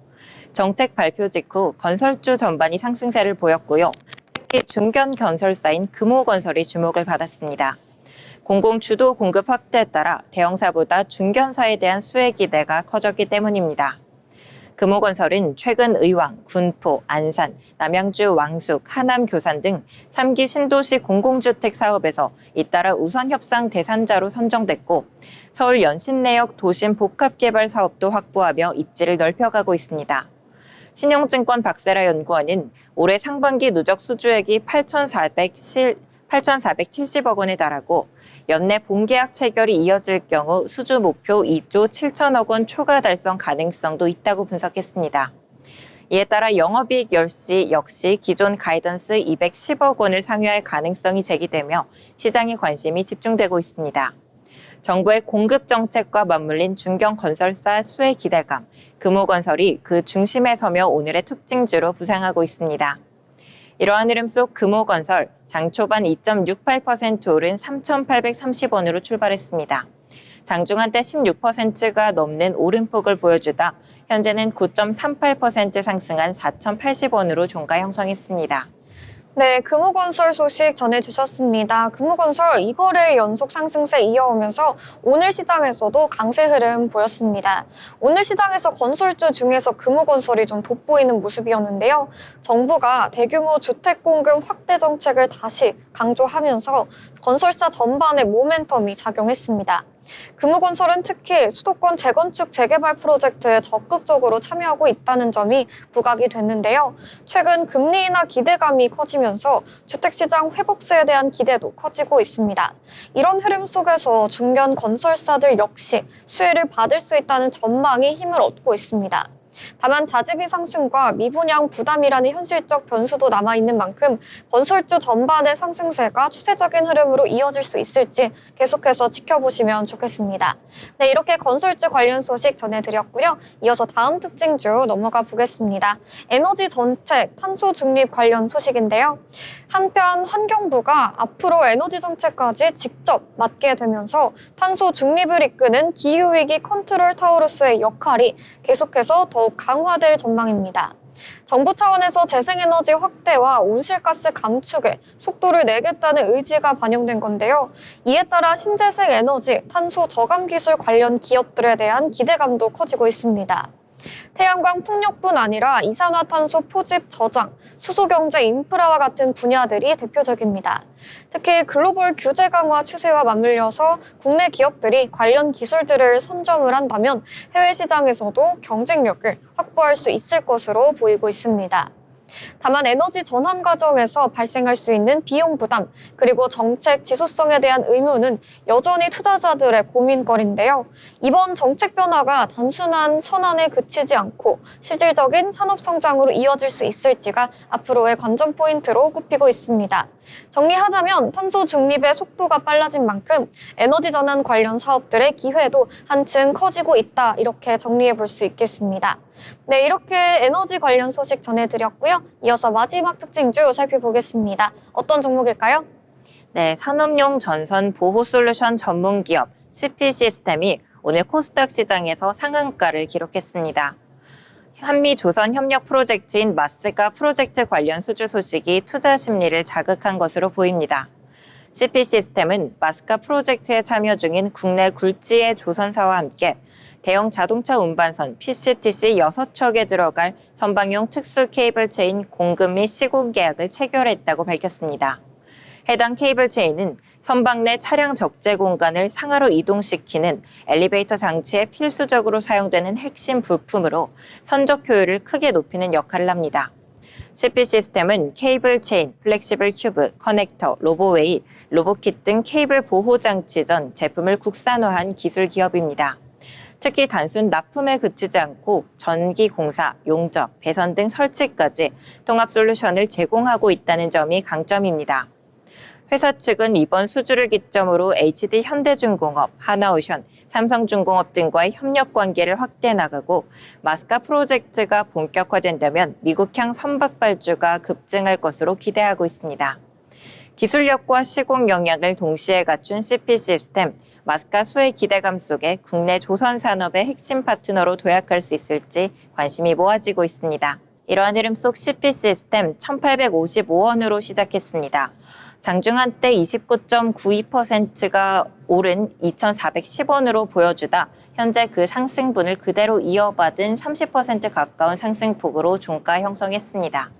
정책 발표 직후 건설주 전반이 상승세를 보였고요. 특히 중견 건설사인 금호건설이 주목을 받았습니다. 공공주도 공급 확대에 따라 대형사보다 중견사에 대한 수혜 기대가 커졌기 때문입니다. 금호건설은 최근 의왕, 군포, 안산, 남양주 왕숙, 하남 교산 등 3기 신도시 공공주택 사업에서 잇따라 우선 협상 대상자로 선정됐고 서울 연신내역 도심 복합개발 사업도 확보하며 입지를 넓혀가고 있습니다. 신용증권 박세라 연구원은 올해 상반기 누적 수주액이 8,470억 원에 달하고 연내 본계약 체결이 이어질 경우 수주 목표 2조 7천억 원 초과 달성 가능성도 있다고 분석했습니다. 이에 따라 영업이익 역시 기존 가이던스 210억 원을 상회할 가능성이 제기되며 시장의 관심이 집중되고 있습니다. 정부의 공급 정책과 맞물린 중견 건설사 수혜 기대감, 금호건설이 그 중심에 서며 오늘의 특징주로 부상하고 있습니다. 이러한 흐름 속 금호건설 장 초반 2.68% 오른 3,830원으로 출발했습니다. 장중 한때 16%가 넘는 오름폭을 보여주다 현재는 9.38% 상승한 4,080원으로 종가 형성했습니다. 네, 금호건설 소식 전해주셨습니다. 금호건설 2거래 연속 상승세 이어오면서 오늘 시장에서도 강세 흐름 보였습니다. 오늘 시장에서 건설주 중에서 금호건설이 좀 돋보이는 모습이었는데요. 정부가 대규모 주택 공급 확대 정책을 다시 강조하면서 건설사 전반에 모멘텀이 작용했습니다. 금호건설은 특히 수도권 재건축 재개발 프로젝트에 적극적으로 참여하고 있다는 점이 부각이 됐는데요. 최근 금리 인하 기대감이 커지면서 주택시장 회복세에 대한 기대도 커지고 있습니다. 이런 흐름 속에서 중견 건설사들 역시 수혜를 받을 수 있다는 전망이 힘을 얻고 있습니다. 다만 자재비 상승과 미분양 부담이라는 현실적 변수도 남아있는 만큼 건설주 전반의 상승세가 추세적인 흐름으로 이어질 수 있을지 계속해서 지켜보시면 좋겠습니다. 네, 이렇게 건설주 관련 소식 전해드렸고요. 이어서 다음 특징주 넘어가 보겠습니다. 에너지 정책, 탄소 중립 관련 소식인데요. 한편 환경부가 앞으로 에너지 정책까지 직접 맡게 되면서 탄소 중립을 이끄는 기후위기 컨트롤 타워로서의 역할이 계속해서 더욱 강화될 전망입니다. 정부 차원에서 재생에너지 확대와 온실가스 감축에 속도를 내겠다는 의지가 반영된 건데요. 이에 따라 신재생 에너지, 탄소 저감 기술 관련 기업들에 대한 기대감도 커지고 있습니다. 태양광 풍력뿐 아니라 이산화탄소 포집 저장, 수소경제 인프라와 같은 분야들이 대표적입니다. 특히 글로벌 규제 강화 추세와 맞물려서 국내 기업들이 관련 기술들을 선점을 한다면 해외 시장에서도 경쟁력을 확보할 수 있을 것으로 보이고 있습니다. 다만 에너지 전환 과정에서 발생할 수 있는 비용 부담, 그리고 정책 지속성에 대한 의무는 여전히 투자자들의 고민거리인데요. 이번 정책 변화가 단순한 선언에 그치지 않고 실질적인 산업 성장으로 이어질 수 있을지가 앞으로의 관전 포인트로 꼽히고 있습니다. 정리하자면 탄소 중립의 속도가 빨라진 만큼 에너지 전환 관련 사업들의 기회도 한층 커지고 있다, 이렇게 정리해 볼 수 있겠습니다. 네, 이렇게 에너지 관련 소식 전해드렸고요. 이어서 마지막 특징주 살펴보겠습니다. 어떤 종목일까요? 네, 산업용 전선 보호 솔루션 전문 기업 CP 시스템이 오늘 코스닥 시장에서 상한가를 기록했습니다. 한미 조선 협력 프로젝트인 마스가 프로젝트 관련 수주 소식이 투자 심리를 자극한 것으로 보입니다. CP 시스템은 마스카 프로젝트에 참여 중인 국내 굴지의 조선사와 함께 대형 자동차 운반선 PCTC 6척에 들어갈 선박용 특수 케이블 체인 공급 및 시공 계약을 체결했다고 밝혔습니다. 해당 케이블 체인은 선박 내 차량 적재 공간을 상하로 이동시키는 엘리베이터 장치에 필수적으로 사용되는 핵심 부품으로 선적 효율을 크게 높이는 역할을 합니다. CP 시스템은 케이블 체인, 플렉시블 큐브, 커넥터, 로보웨이, 로보킷 등 케이블 보호 장치 전 제품을 국산화한 기술 기업입니다. 특히 단순 납품에 그치지 않고 전기 공사, 용접, 배선 등 설치까지 통합 솔루션을 제공하고 있다는 점이 강점입니다. 회사 측은 이번 수주를 기점으로 HD 현대중공업, 하나오션, 삼성중공업 등과의 협력 관계를 확대해 나가고 마스카 프로젝트가 본격화된다면 미국향 선박 발주가 급증할 것으로 기대하고 있습니다. 기술력과 시공 역량을 동시에 갖춘 CP 시스템, 마스카 수혜 기대감 속에 국내 조선 산업의 핵심 파트너로 도약할 수 있을지 관심이 모아지고 있습니다. 이러한 흐름 속 CP 시스템 1,855원으로 시작했습니다. 장중한 때 29.92%가 오른 2,410원으로 보여주다 현재 그 상승분을 그대로 이어받은 30% 가까운 상승폭으로 종가 형성했습니다.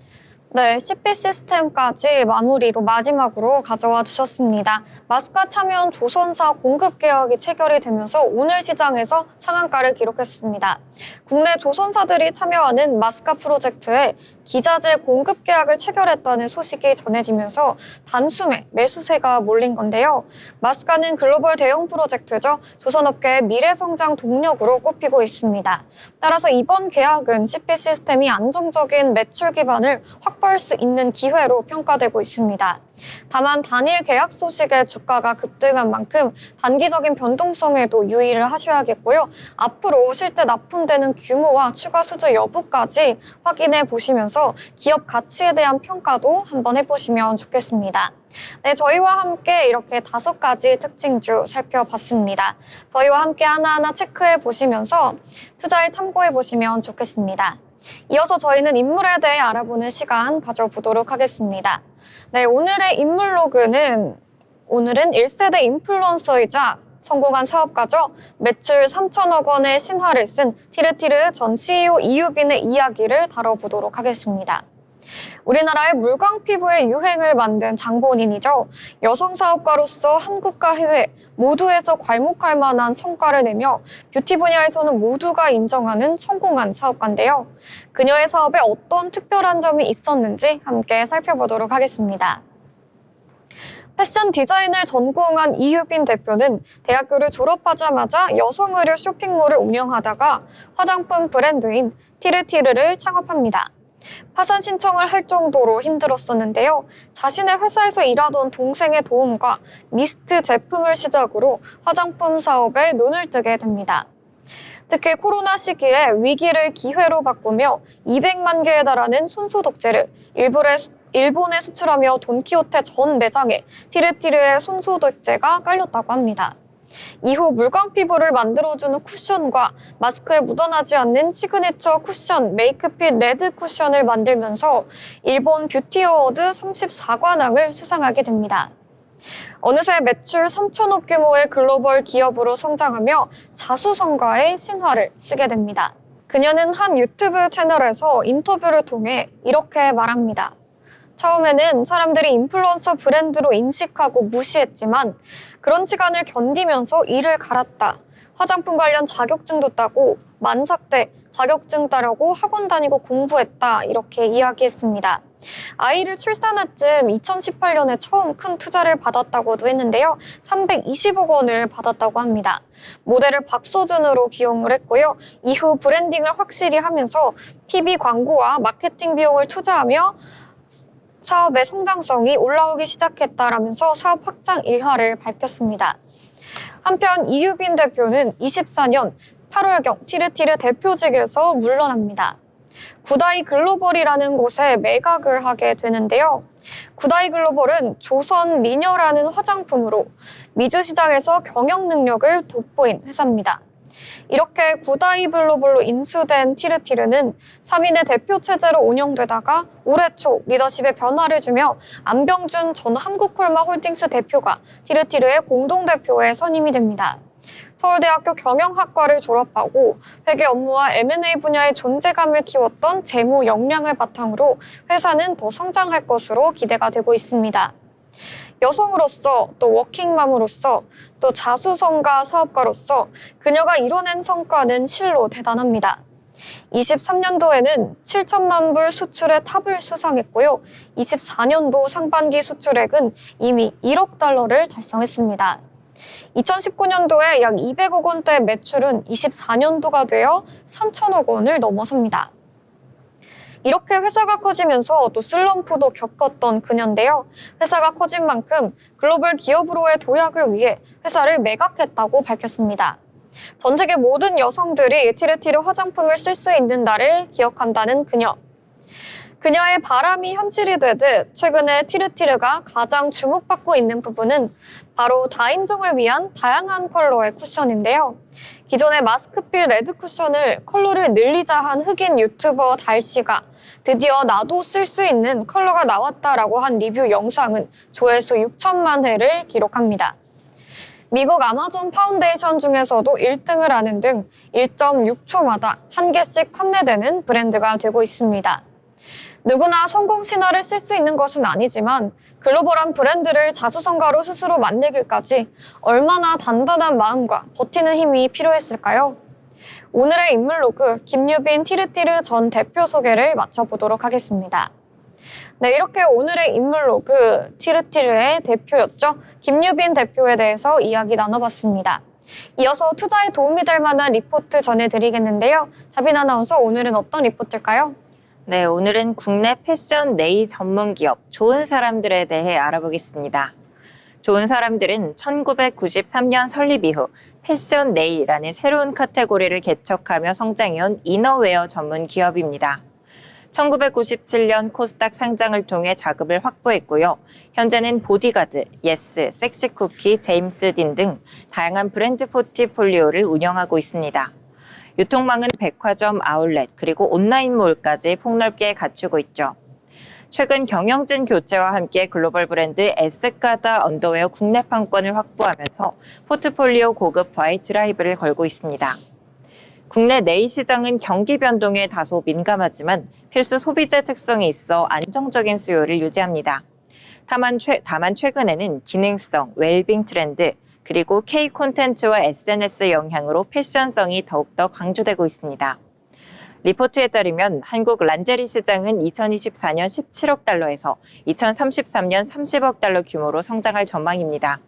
네, CP 시스템까지 마무리로 마지막으로 가져와 주셨습니다. 마스카 참여한 조선사 공급 계약이 체결이 되면서 오늘 시장에서 상한가를 기록했습니다. 국내 조선사들이 참여하는 마스카 프로젝트에 기자재 공급 계약을 체결했다는 소식이 전해지면서 단숨에 매수세가 몰린 건데요. 마스카는 글로벌 대형 프로젝트죠. 조선업계의 미래 성장 동력으로 꼽히고 있습니다. 따라서 이번 계약은 CP 시스템이 안정적인 매출 기반을 확보할 수 있는 기회로 평가되고 있습니다. 다만 단일 계약 소식에 주가가 급등한 만큼 단기적인 변동성에도 유의를 하셔야겠고요. 앞으로 실제 납품되는 규모와 추가 수주 여부까지 확인해 보시면서 기업 가치에 대한 평가도 한번 해보시면 좋겠습니다. 네, 저희와 함께 이렇게 5가지 특징주 살펴봤습니다. 저희와 함께 하나하나 체크해 보시면서 투자에 참고해 보시면 좋겠습니다. 이어서 저희는 인물에 대해 알아보는 시간 가져보도록 하겠습니다. 네, 오늘의 인물 로그는 오늘은 1세대 인플루언서이자 성공한 사업가죠. 매출 3천억 원의 신화를 쓴 티르티르 전 CEO 이유빈의 이야기를 다뤄보도록 하겠습니다. 우리나라의 물광 피부의 유행을 만든 장본인이죠. 여성 사업가로서 한국과 해외 모두에서 괄목할 만한 성과를 내며 뷰티 분야에서는 모두가 인정하는 성공한 사업가인데요. 그녀의 사업에 어떤 특별한 점이 있었는지 함께 살펴보도록 하겠습니다. 패션 디자인을 전공한 이유빈 대표는 대학교를 졸업하자마자 여성 의류 쇼핑몰을 운영하다가 화장품 브랜드인 티르티르를 창업합니다. 파산 신청을 할 정도로 힘들었었는데요. 자신의 회사에서 일하던 동생의 도움과 미스트 제품을 시작으로 화장품 사업에 눈을 뜨게 됩니다. 특히 코로나 시기에 위기를 기회로 바꾸며 200만 개에 달하는 손소독제를 일본에 수출하며 돈키호테 전 매장에 티르티르의 손소독제가 깔렸다고 합니다. 이후 물광 피부를 만들어주는 쿠션과 마스크에 묻어나지 않는 시그니처 쿠션 메이크핏 레드 쿠션을 만들면서 일본 뷰티 어워드 34관왕을 수상하게 됩니다. 어느새 매출 3천억 규모의 글로벌 기업으로 성장하며 자수성가의 신화를 쓰게 됩니다. 그녀는 한 유튜브 채널에서 인터뷰를 통해 이렇게 말합니다. 처음에는 사람들이 인플루언서 브랜드로 인식하고 무시했지만 그런 시간을 견디면서 일을 갈았다. 화장품 관련 자격증도 따고 만삭대 자격증 따려고 학원 다니고 공부했다. 이렇게 이야기했습니다. 아이를 출산할 즈음 2018년에 처음 큰 투자를 받았다고도 했는데요. 320억 원을 받았다고 합니다. 모델을 박서준으로 기용을 했고요. 이후 브랜딩을 확실히 하면서 TV 광고와 마케팅 비용을 투자하며 사업의 성장성이 올라오기 시작했다라면서 사업 확장 일화를 밝혔습니다. 한편 이유빈 대표는 24년 8월경 티르티르 대표직에서 물러납니다. 구다이 글로벌이라는 곳에 매각을 하게 되는데요. 구다이 글로벌은 조선 미녀라는 화장품으로 미주 시장에서 경영 능력을 돋보인 회사입니다. 이렇게 구다이 글로벌로 인수된 티르티르는 3인의 대표 체제로 운영되다가 올해 초 리더십에 변화를 주며 안병준 전 한국콜마홀딩스 대표가 티르티르의 공동대표에 선임이 됩니다. 서울대학교 경영학과를 졸업하고 회계 업무와 M&A 분야의 존재감을 키웠던 재무 역량을 바탕으로 회사는 더 성장할 것으로 기대가 되고 있습니다. 여성으로서 또 워킹맘으로서 또 자수성가 사업가로서 그녀가 이뤄낸 성과는 실로 대단합니다. 23년도에는 7천만 불 수출의 탑을 수상했고요. 24년도 상반기 수출액은 이미 1억 달러를 달성했습니다. 2019년도에 약 200억 원대 매출은 24년도가 되어 3천억 원을 넘어섭니다. 이렇게 회사가 커지면서 또 슬럼프도 겪었던 그녀인데요. 회사가 커진 만큼 글로벌 기업으로의 도약을 위해 회사를 매각했다고 밝혔습니다. 전 세계 모든 여성들이 티르티르 화장품을 쓸 수 있는 날을 기억한다는 그녀. 그녀의 바람이 현실이 되듯 최근에 티르티르가 가장 주목받고 있는 부분은 바로 다인종을 위한 다양한 컬러의 쿠션인데요. 기존의 마스크핏 레드 쿠션을 컬러를 늘리자 한 흑인 유튜버 달씨가 드디어 나도 쓸 수 있는 컬러가 나왔다라고 한 리뷰 영상은 조회수 6천만 회를 기록합니다. 미국 아마존 파운데이션 중에서도 1등을 하는 등 1.6초마다 한 개씩 판매되는 브랜드가 되고 있습니다. 누구나 성공 신화를 쓸 수 있는 것은 아니지만 글로벌한 브랜드를 자수성가로 스스로 만들기까지 얼마나 단단한 마음과 버티는 힘이 필요했을까요? 오늘의 인물로그 김유빈 티르티르 전 대표 소개를 마쳐보도록 하겠습니다. 네, 이렇게 오늘의 인물로그 티르티르의 대표였죠. 김유빈 대표에 대해서 이야기 나눠봤습니다. 이어서 투자에 도움이 될 만한 리포트 전해드리겠는데요. 자빈 아나운서, 오늘은 어떤 리포트일까요? 네, 오늘은 국내 패션 네이 전문 기업 좋은 사람들에 대해 알아보겠습니다. 좋은 사람들은 1993년 설립 이후 패션 네이라는 새로운 카테고리를 개척하며 성장해온 이너웨어 전문 기업입니다. 1997년 코스닥 상장을 통해 자금을 확보했고요. 현재는 보디가드, 예스, 섹시쿠키, 제임스딘 등 다양한 브랜드 포트폴리오를 운영하고 있습니다. 유통망은 백화점, 아울렛, 그리고 온라인몰까지 폭넓게 갖추고 있죠. 최근 경영진 교체와 함께 글로벌 브랜드 에스카다 언더웨어 국내 판권을 확보하면서 포트폴리오 고급화에 드라이브를 걸고 있습니다. 국내 네이 시장은 경기 변동에 다소 민감하지만 필수 소비재 특성이 있어 안정적인 수요를 유지합니다. 다만 최근에는 기능성, 웰빙 트렌드, 그리고 K 콘텐츠와 SNS 영향으로 패션성이 더욱더 강조되고 있습니다. 리포트에 따르면 한국 란제리 시장은 2024년 17억 달러에서 2033년 30억 달러 규모로 성장할 전망입니다.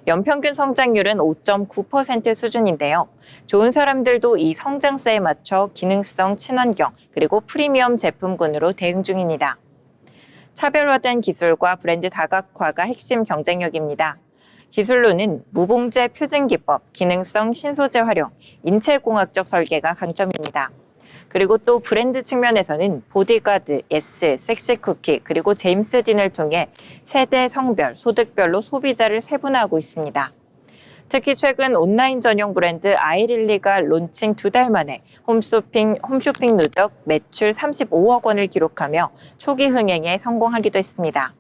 연평균 성장률은 5.9% 수준인데요. 좋은 사람들도 이 성장세에 맞춰 기능성, 친환경, 그리고 프리미엄 제품군으로 대응 중입니다. 차별화된 기술과 브랜드 다각화가 핵심 경쟁력입니다. 기술로는 무봉제 표준 기법, 기능성 신소재 활용, 인체공학적 설계가 강점입니다. 그리고 또 브랜드 측면에서는 보디가드, 예스, 섹시쿠키, 그리고 제임스딘을 통해 세대, 성별, 소득별로 소비자를 세분화하고 있습니다. 특히 최근 온라인 전용 브랜드 아이릴리가 론칭 2달 만에 홈쇼핑 누적 매출 35억 원을 기록하며 초기 흥행에 성공하기도 했습니다.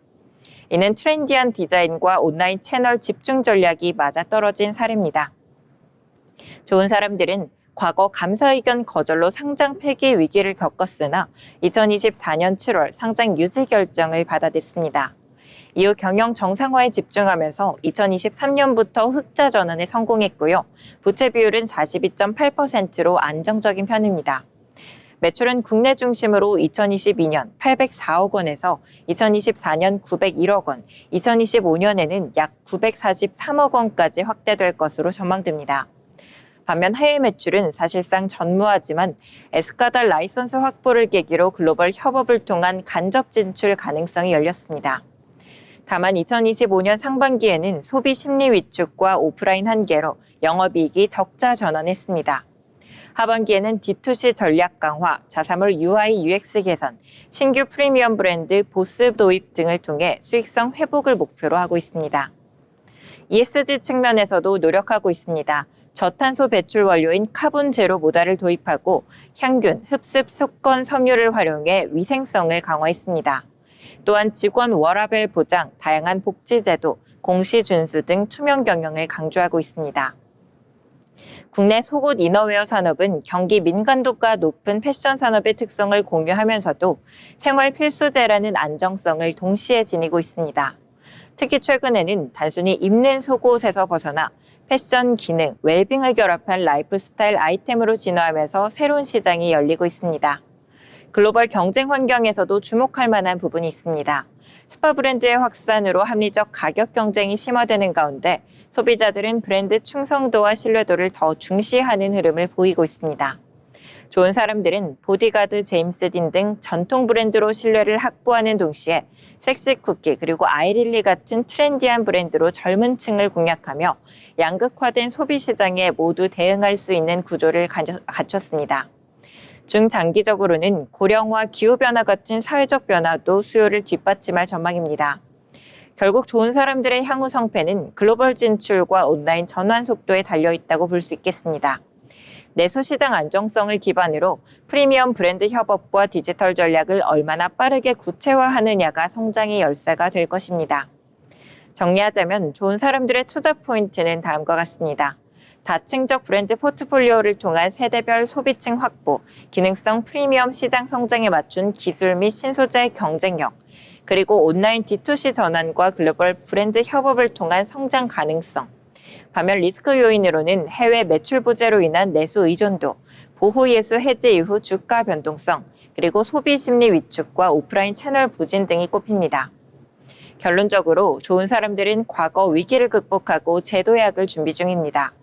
이는 트렌디한 디자인과 온라인 채널 집중 전략이 맞아떨어진 사례입니다. 좋은 사람들은 과거 감사 의견 거절로 상장 폐기 위기를 겪었으나 2024년 7월 상장 유지 결정을 받아냈습니다. 이후 경영 정상화에 집중하면서 2023년부터 흑자 전환에 성공했고요. 부채 비율은 42.8%로 안정적인 편입니다. 매출은 국내 중심으로 2022년 804억 원에서 2024년 901억 원, 2025년에는 약 943억 원까지 확대될 것으로 전망됩니다. 반면 해외 매출은 사실상 전무하지만 에스카달 라이선스 확보를 계기로 글로벌 협업을 통한 간접 진출 가능성이 열렸습니다. 다만 2025년 상반기에는 소비 심리 위축과 오프라인 한계로 영업이익이 적자 전환했습니다. 하반기에는 D2C 전략 강화, 자사몰 UI UX 개선, 신규 프리미엄 브랜드 보스 도입 등을 통해 수익성 회복을 목표로 하고 있습니다. ESG 측면에서도 노력하고 있습니다. 저탄소 배출 원료인 카본 제로 모달을 도입하고 향균, 흡습, 속건 섬유를 활용해 위생성을 강화했습니다. 또한 직원 워라밸 보장, 다양한 복지 제도, 공시 준수 등 투명 경영을 강조하고 있습니다. 국내 속옷 이너웨어 산업은 경기 민감도가 높은 패션 산업의 특성을 공유하면서도 생활 필수재라는 안정성을 동시에 지니고 있습니다. 특히 최근에는 단순히 입는 속옷에서 벗어나 패션 기능, 웰빙을 결합한 라이프스타일 아이템으로 진화하면서 새로운 시장이 열리고 있습니다. 글로벌 경쟁 환경에서도 주목할 만한 부분이 있습니다. 스파 브랜드의 확산으로 합리적 가격 경쟁이 심화되는 가운데 소비자들은 브랜드 충성도와 신뢰도를 더 중시하는 흐름을 보이고 있습니다. 좋은 사람들은 보디가드, 제임스 딘 등 전통 브랜드로 신뢰를 확보하는 동시에 섹시 쿠키 그리고 아이릴리 같은 트렌디한 브랜드로 젊은 층을 공략하며 양극화된 소비 시장에 모두 대응할 수 있는 구조를 갖췄습니다. 중장기적으로는 고령화, 기후변화 같은 사회적 변화도 수요를 뒷받침할 전망입니다. 결국 좋은 사람들의 향후 성패는 글로벌 진출과 온라인 전환 속도에 달려있다고 볼 수 있겠습니다. 내수 시장 안정성을 기반으로 프리미엄 브랜드 협업과 디지털 전략을 얼마나 빠르게 구체화하느냐가 성장의 열쇠가 될 것입니다. 정리하자면 좋은 사람들의 투자 포인트는 다음과 같습니다. 다층적 브랜드 포트폴리오를 통한 세대별 소비층 확보, 기능성 프리미엄 시장 성장에 맞춘 기술 및 신소재 경쟁력, 그리고 온라인 D2C 전환과 글로벌 브랜드 협업을 통한 성장 가능성. 반면 리스크 요인으로는 해외 매출 부재로 인한 내수 의존도, 보호예수 해제 이후 주가 변동성, 그리고 소비 심리 위축과 오프라인 채널 부진 등이 꼽힙니다. 결론적으로 좋은 사람들은 과거 위기를 극복하고 재도약을 준비 중입니다.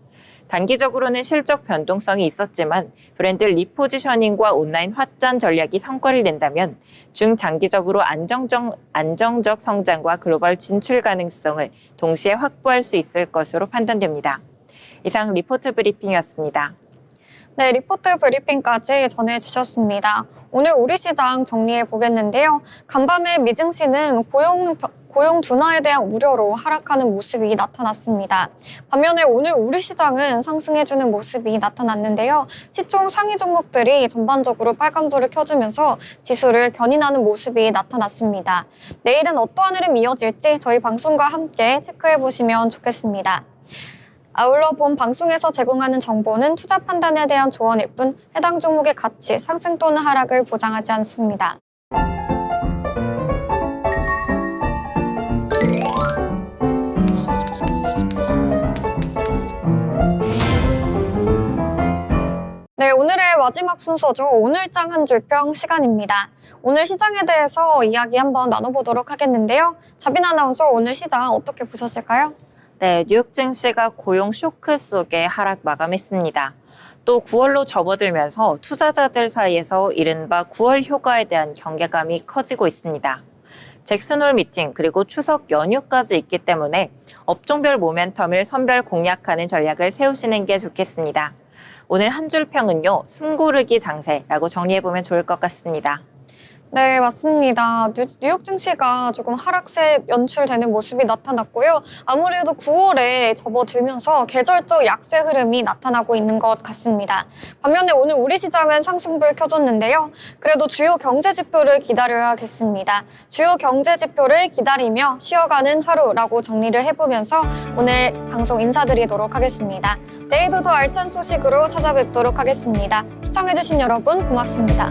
단기적으로는 실적 변동성이 있었지만 브랜드 리포지셔닝과 온라인 확장 전략이 성과를 낸다면 중장기적으로 안정적 성장과 글로벌 진출 가능성을 동시에 확보할 수 있을 것으로 판단됩니다. 이상 리포트 브리핑이었습니다. 네, 리포트 브리핑까지 전해주셨습니다. 오늘 우리 시장 정리해 보겠는데요. 간밤에 미증시는 고용 둔화에 대한 우려로 하락하는 모습이 나타났습니다. 반면에 오늘 우리 시장은 상승해주는 모습이 나타났는데요. 시총 상위 종목들이 전반적으로 빨간불을 켜주면서 지수를 견인하는 모습이 나타났습니다. 내일은 어떠한 흐름이 이어질지 저희 방송과 함께 체크해 보시면 좋겠습니다. 아울러 본 방송에서 제공하는 정보는 투자 판단에 대한 조언일 뿐 해당 종목의 가치, 상승 또는 하락을 보장하지 않습니다. 네, 오늘의 마지막 순서죠. 오늘장 한 줄평 시간입니다. 오늘 시장에 대해서 이야기 한번 나눠보도록 하겠는데요. 자빈 아나운서, 오늘 시장 어떻게 보셨을까요? 네, 뉴욕 증시가 고용 쇼크 속에 하락 마감했습니다. 또 9월로 접어들면서 투자자들 사이에서 이른바 9월 효과에 대한 경계감이 커지고 있습니다. 잭슨홀 미팅 그리고 추석 연휴까지 있기 때문에 업종별 모멘텀을 선별 공략하는 전략을 세우시는 게 좋겠습니다. 오늘 한 줄 평은요, 숨고르기 장세라고 정리해보면 좋을 것 같습니다. 네, 맞습니다. 뉴욕 증시가 조금 하락세 연출되는 모습이 나타났고요. 아무래도 9월에 접어들면서 계절적 약세 흐름이 나타나고 있는 것 같습니다. 반면에 오늘 우리 시장은 상승불 켜졌는데요. 그래도 주요 경제 지표를 기다려야겠습니다. 주요 경제 지표를 기다리며 쉬어가는 하루라고 정리를 해보면서 오늘 방송 인사드리도록 하겠습니다. 내일도 더 알찬 소식으로 찾아뵙도록 하겠습니다. 시청해주신 여러분 고맙습니다.